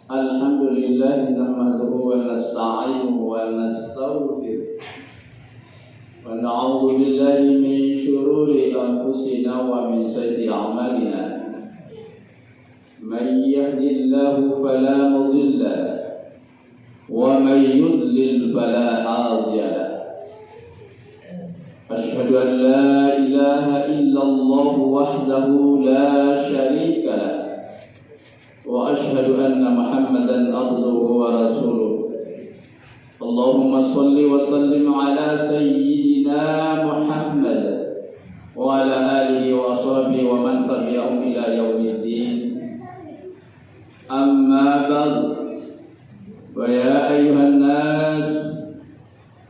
Alhamdulillah nahmaduhu wa nasta'inuhu wa nastaghfiruh wa na'udzu billahi min shururi anfusina wa min sayyiati a'malina. Man yahdihillahu fala mudilla lahu wa man yudlil fala hadiya lahu. Asyhadu an la ilaha illallah wahdahu la syarika lahu wa asyhadu anna Muhammadan abduhu wa rasuluh. Allahumma shalli wa sallim ala sayyidina Muhammad wa ala alihi wa sahbihi wa man tabi'ahum ila yaumiddin. Amma ba'd. Wa ya ayyuhan nas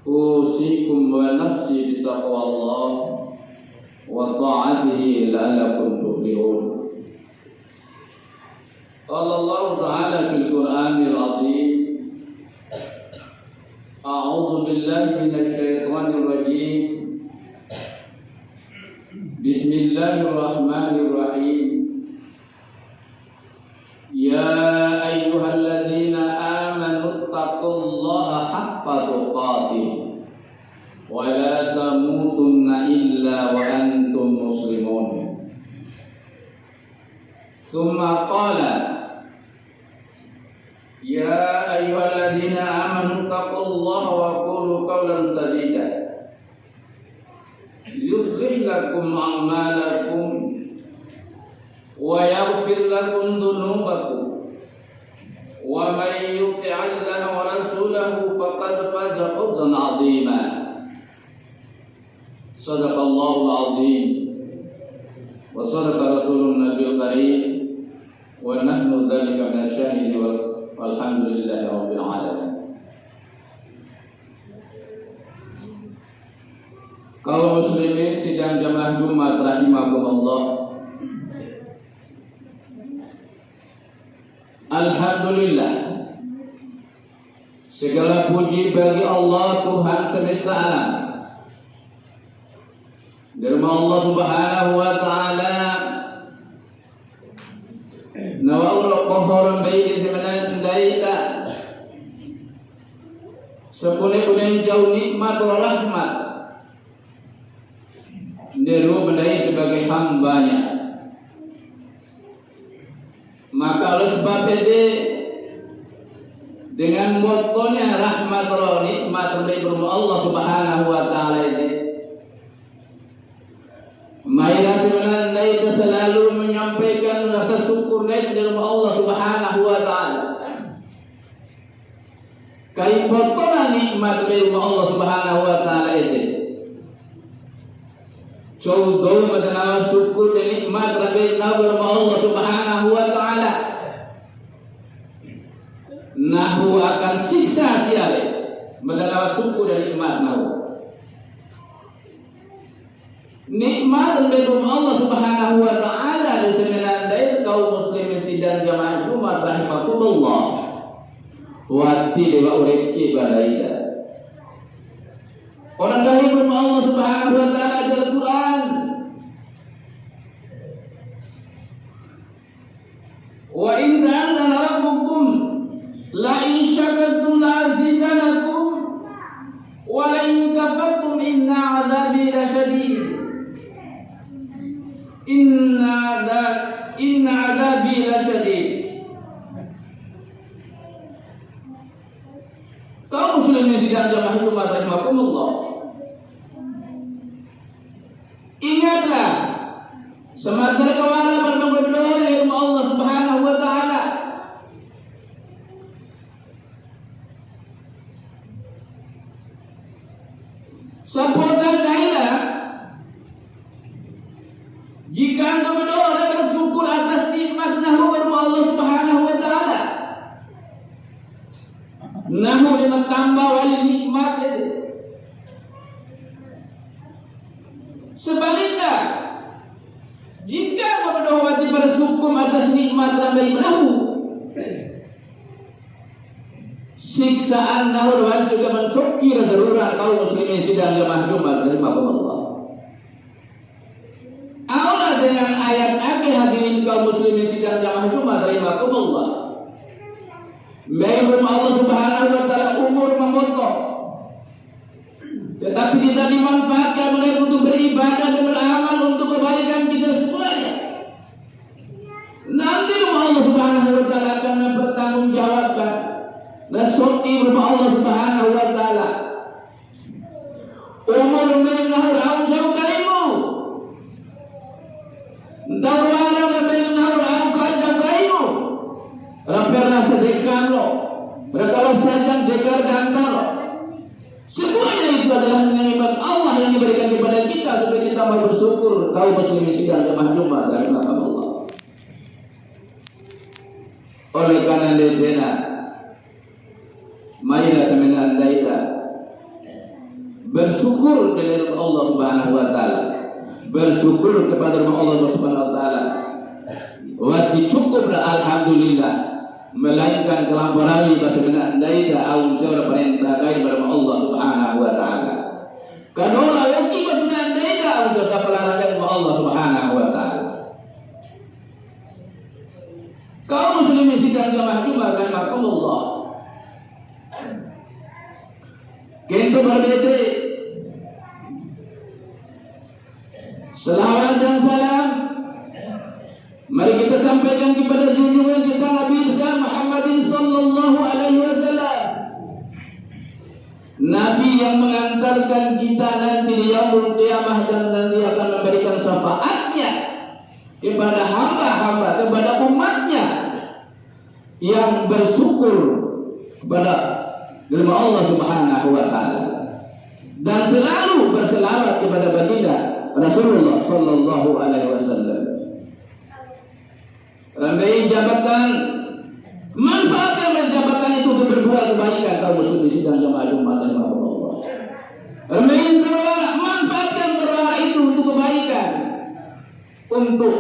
usikum wa nafsi bi taqwallah wa ta'atihi la'allakum tuflihun. Qala Allah Ta'ala fil Qur'anil Azim, A'udzu billahi minasy syaithanir rajim. Bismillahirrahmanirrahim. Ya ayyuhalladzina amanu taqullaha haqqa tuqatih wa la tamutunna illa wa antum muslimun. Tsumma qala Ya ayyuhalladzina amanu taqullaha wa qulu qawlan sadida yuslih lakum a'malakum wa yaghfir lakum dhunubakum wa may yuti'illaha wa rasulahu faqad faza fawzan 'azima. Shadaqallahul 'azim wa shadaqa rasulun nabiyul karim wa nahnu dzalika minasyahidin walhamdulillahi rabbil alamin. Kaum muslimin sidang jamaah Jumat rahimakumullah. Alhamdulillah, segala puji bagi Allah Tuhan semesta alam. Dari Allah Subhanahu wa taala nawa'ul qahar bayi sebenarnya daita sepuluh-puluh jauh nikmat wa rahmat deru bendai sebagai hambanya. Maka oleh sebab itu dengan motonya rahmat wa nikmat dari Allah Subhanahu wa taala itu Maila sebenarnya kita selalu menyampaikan rasa syukur dari Allah Subhanahu wa taala. Kaipotona nikmat dari Allah Subhanahu wa taala itu. Contoh madana syukur dan nikmat dari Allah Subhanahu wa taala. Nahu akan siksa siare madana syukur dan nikmat nahu. Nikmat dari Allah Subhanahu wa taala di sebenarnya kaum muslimin sidang jamaah Jumat rahimakumullah. Wati dewa ureki badaida. Orang dari Allah Subhanahu wa taala dalam Quran. Wa in ta'ala rabbukum la in syakartum la azidanakum wa la in kafartum inna 'adzabi lasyadid. Inna adabi lasyadid. Kaum muslimin sidang jamaah Jumat rahimakumullah, ingatlah semata kawala berdoa dari Allah Subhanahu wa taala. Sapotan kaila jika anda berdoa dan bersyukur atas nikmat nahu dari Allah Subhanahu wa taala, nahu dengan tambah wali nikmat itu. Sebaliknya, jika anda berdoa dan bersyukur atas nikmat dari nahu, siksaan nahu juga mencukir darurat kaum muslimin sidang jamaah Jumat rahimakumullah. Aula dengan ayat akhir hadirin kaum muslimin sidang jamaah Memang Allah Subhanahu wa taala umur memotong, tetapi tidak dimanfaatkan mereka untuk beribadah dan beramal untuk kebaikan kita semuanya. Nanti Allah Subhanahu wa taala akan mempertanggungjawabkan. Nasuni berupa Allah Subhanahu wa taala. Umur menahur au jauh kaimu. Dawara menahur au jauh kaimu. Raperna sedekah lo. Kalau saja dekar kantor. Semuanya itu adalah nikmat Allah yang diberikan kepada kita supaya kita mau bersyukur. Kaum muslimin sidang jamaah Jumat rahimahumullah. Oleh karena itu, marilah semena andaita bersyukur kepada Allah Subhanahu wa taala. Bersyukur kepada Allah Subhanahu wa taala. Wati cukuplah alhamdulillah. Melainkan kelamparan semena andaita au jawab perintah daripada Allah Subhanahu wa taala. Kadola wati semena andaita au jawab pelarangan Allah Subhanahu wa taala. Kaum muslimin sidang jamaah Jumat rahimahumullah. Kento berbeda. Selawat dan salam mari kita sampaikan kepada junjungan kita Nabi besar Muhammad sallallahu alaihi wasallam. Nabi yang mengantarkan kita nanti di yaumul qiyamah dan nanti akan memberikan syafaatnya kepada hamba-hamba, kepada umatnya yang bersyukur kepada firman Allah Subhanahu wa taala dan selalu berselawat kepada baginda Rasulullah sallallahu alaihi wasallam. Ramai jabatan, manfaatkan jabatan itu untuk berbuat kebaikan kaum muslimin sidang jamaah Jumat rahimahumullah. Ramai terwara, manfaatkan terwara itu untuk kebaikan, untuk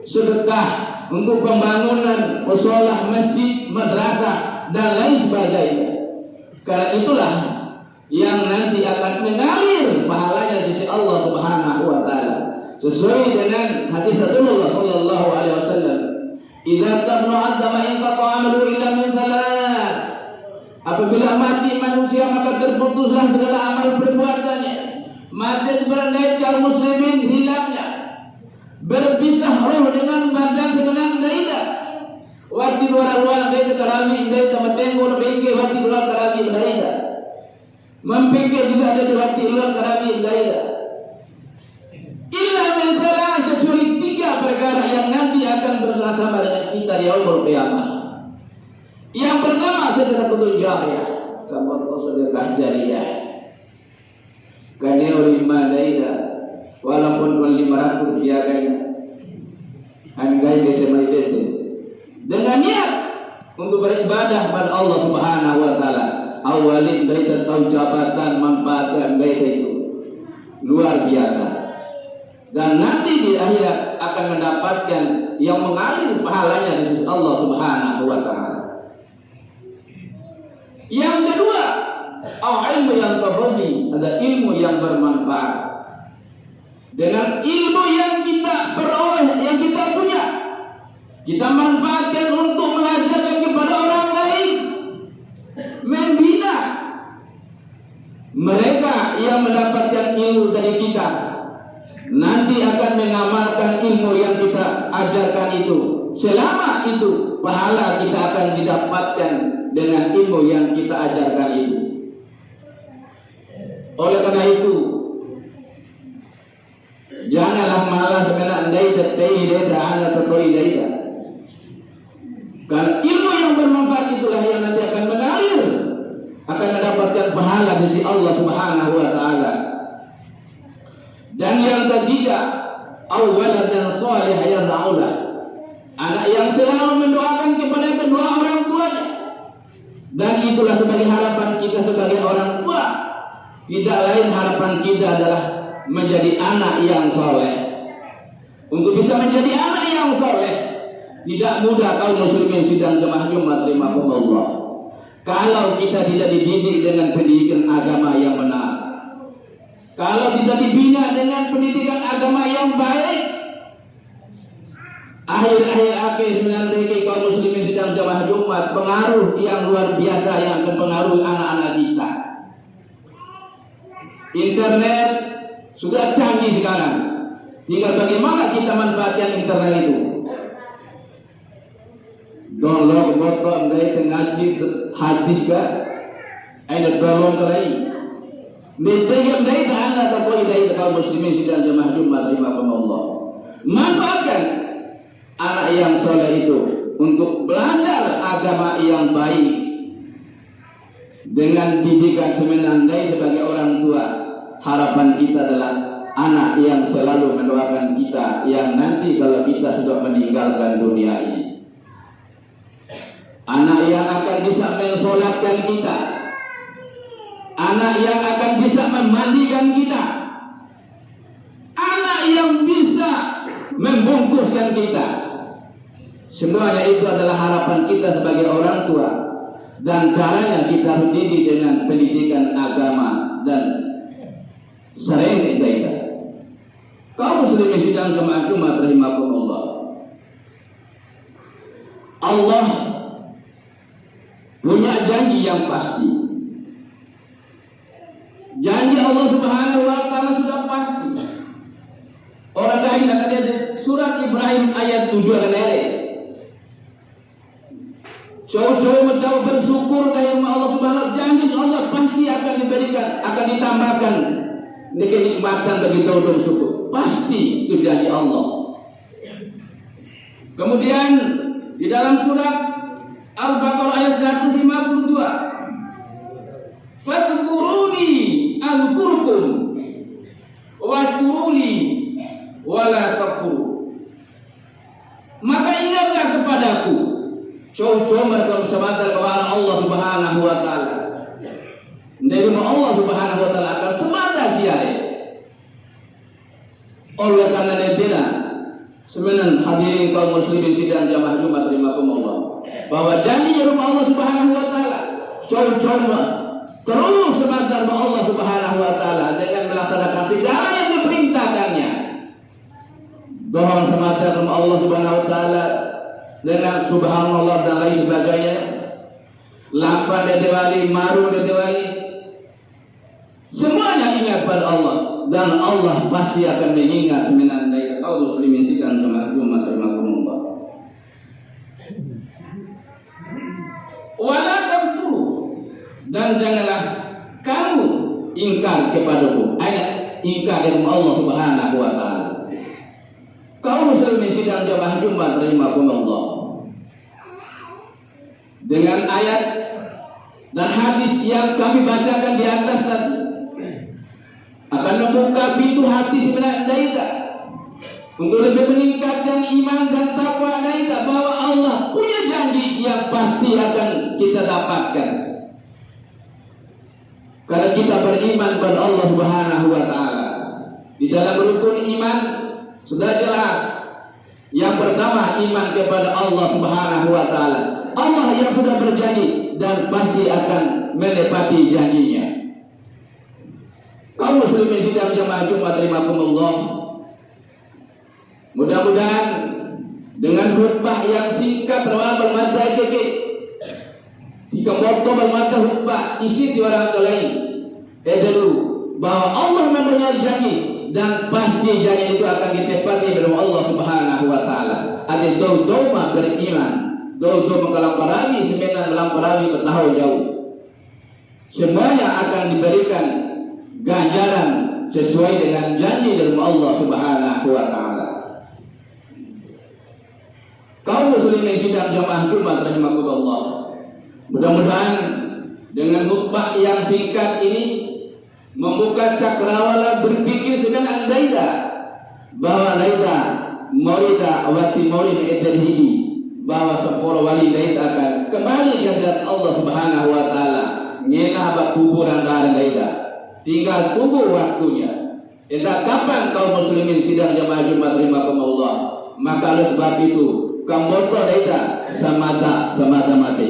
sedekah, untuk pembangunan musholah, masjid, madrasah dan lain sebagainya. Karena itulah yang nanti akan mengalir pahalanya sisi Allah Subhanahu wa taala. Sesuai dengan hadis Rasulullah sallallahu alaihi wasallam, "Idza tabnu adama in qata amalu illa min salas." Apabila mati manusia maka terputuslah segala amal perbuatannya. Mati sebenarnya kaum muslimin hilangnya. Berpisah roh dengan badan sebenarnya daida. Waktu luar daida karami daida matengo bengke waktu luar karami daida. Mempikir juga ada waktu luar karami daida. Illa min salah kecuali 3 perkara yang nanti akan bersama dengan kita di yaumul qiyamah. Yang pertama sedekah jariyah, kamu sedekah jariyah. Karena ulama daida walaupun 500 rupiah kayaknya anggai bersama itu dengan niat untuk beribadah kepada Allah Subhanahu wa taala. Awalin dari tahu jabatan manfaatkan baik itu luar biasa, dan nanti di akhirat akan mendapatkan yang mengalir pahalanya di sisi Allah Subhanahu wa taala. Yang kedua, ilmu yang terhormat, ada ilmu yang bermanfaat. Dengan ilmu yang kita peroleh, yang kita punya, kita manfaatkan untuk mengajarkan kepada orang lain, membina mereka yang mendapatkan ilmu dari kita. Nanti akan mengamalkan ilmu yang kita ajarkan itu. Selama itu pahala kita akan didapatkan dengan ilmu yang kita ajarkan itu. Oleh karena itu, janganlah malas menandai tetai data anak tetoi data. Karena ilmu yang bermanfaat itulah yang nanti akan mengalir, akan mendapatkan pahala sisi Allah Subhanahu wa taala. Dan yang ketiga, awwalan dan salih yang da'ulah, anak yang selalu mendoakan kepada kedua orang tuanya. Dan itulah sebagai harapan kita sebagai orang tua. Tidak lain harapan kita adalah menjadi anak yang soleh. Untuk bisa menjadi anak yang soleh, tidak mudah kaum muslimin sidang jemaah Jumat rahimahumullah. Kalau kita tidak dididik dengan pendidikan agama yang benar, kalau tidak dibina dengan pendidikan agama yang baik, akhir-akhir akhir 9 kaum muslimin sedang jamaah Jumat, pengaruh yang luar biasa yang akan pengaruhi anak-anak kita. Internet sudah canggih sekarang, tinggal bagaimana kita manfaatkan internet itu. Download botok dari ngaji hadis ka, ada download lagi. Metayam dari anda terpoi dari kaum muslimin sedang jamaah Jumat, rahimakumullah. Manfaatkan anak yang soleh itu untuk belajar agama yang baik dengan didikan semenandai sebagai orang tua. Harapan kita adalah anak yang selalu mendoakan kita yang nanti kalau kita sudah meninggalkan dunia ini, anak yang akan bisa mensolatkan kita, anak yang akan bisa memandikan kita, anak yang bisa membungkuskan kita. Semuanya itu adalah harapan kita sebagai orang tua, dan caranya kita harus didik dengan pendidikan agama dan sering ibadah. Kaum muslimin sidang jamaah Jumat, rahimakumullah. Allah punya janji yang pasti. Janji Allah Subhanahu wa taala sudah pasti. Orang lain akan lihat surat Ibrahim ayat 7 akan lihat. Coba mencoba bersyukur kepada Allah Subhanahu wa taala, janji Allah pasti akan diberikan, akan ditambahkan kenikmatan bagi kaum syukur. Pasti itu janji Allah. Kemudian di dalam surat Al-Baqarah ayat 152, fadhkuruni azkurkum washkuruli wala takfuru. Maka ingatlah kepadaku. Coba bersemata kepada Allah Subhanahu wa taala. Dari Allah Subhanahu wa taala akan semata siare. Oleh karena itu semenan hadirin kaum muslimin sidang jamaah Jumat, rahimakumullah, bahwa janji rumah Allah Subhanahu wa taala coba terus semata Allah Subhanahu wa taala dengan melaksanakan segala yang diperintahkannya. Doa semata rumah Allah Subhanahu wa taala dengan subhanallah dan lain sebagainya. Lapan dedewali, maru dedewali, semuanya ingat pada Allah, dan Allah pasti akan mengingat semenan dari kaum muslimin sidang jamaah Jumat, rahimakumullah. Wala takfuru, dan janganlah kamu ingkar kepadaku, ingkar dari Allah Subhanahu wa taala. Kaum muslimin sidang jamaah Jumat, rahimakumullah, dengan ayat dan hadis yang kami bacakan di atas tadi akan membuka pintu hati sebenarnya kita untuk lebih meningkatkan iman dan takwa kita, bahwa Allah punya janji yang pasti akan kita dapatkan karena kita beriman pada Allah Subhanahu wa taala. Di dalam rukun iman sudah jelas. Yang pertama, iman kepada Allah Subhanahu wa taala. Allah yang sudah berjanji dan pasti akan menepati janjinya. Kaum muslimin sidang jamaah Jumat, rahimakumullah, mudah-mudahan dengan khutbah yang singkat rawabal mata keke tiga botol mata khutbah isi di orang lain dulu bahwa Allah mempunyai janji dan pasti janji itu akan ditepati oleh Allah Subhanahu wa taala. Ada doa beriman, doa mengelampari semenan melampari bertahun jauh. Semuanya akan diberikan ganjaran sesuai dengan janji dari Allah Subhanahu wa taala. Kaum muslimin sidang jamaah Jumat, rahimakumullah, mudah-mudahan dengan khutbah yang singkat ini membuka cakrawala berpikir sebenarnya andaida bahwa laida morida awati morin eterhidi, bahwa sepuluh wali laida akan kembali ke hadirat Allah Subhanahu wa taala. Ngena bak kuburan dari laida, tinggal tunggu waktunya. Entah kapan kaum muslimin sidang jamaah Jumat, rahimakumullah. Maka oleh sebab itu kamboto laida semata mati.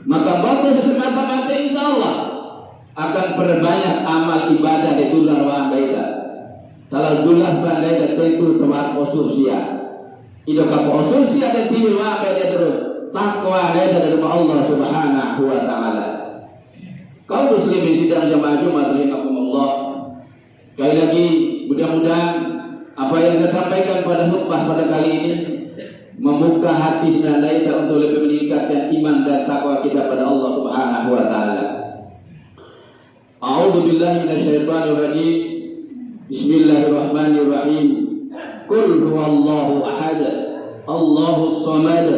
Maka boto semata mati insyaallah akan perbanyak amal ibadah di dular wa baida. Kalau dular bandaida tentu tempat khusus sia. Ida kapo usul ada tiwi wakai dia terus takwa ada dari Allah Subhanahu wa taala. Kaum muslimin sidang jamaah Jumat rahimakumullah. Sekali lagi mudah-mudahan apa yang saya sampaikan pada khutbah pada kali ini membuka hati saudara kita untuk lebih meningkatkan iman dan takwa kita pada Allah Subhanahu wa taala. A'udzu billahi minasyaitonir rajim. Bismillahirrahmanirrahim. Qul huwallahu ahad. Allahus samad.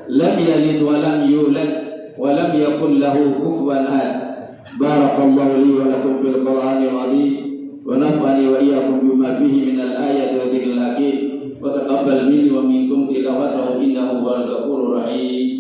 Lam yalid wa lam yulad wa lam yakul lahu kufuwan ahad. Barakallahu li wa lakum fil Qur'anil azim wa nafa'ani wa iyyakum bima fihi minal ayati wa dzikril hakim. Wa taqabbal minni wa minkum tilawatahu innahu huwal ghafurur rahim.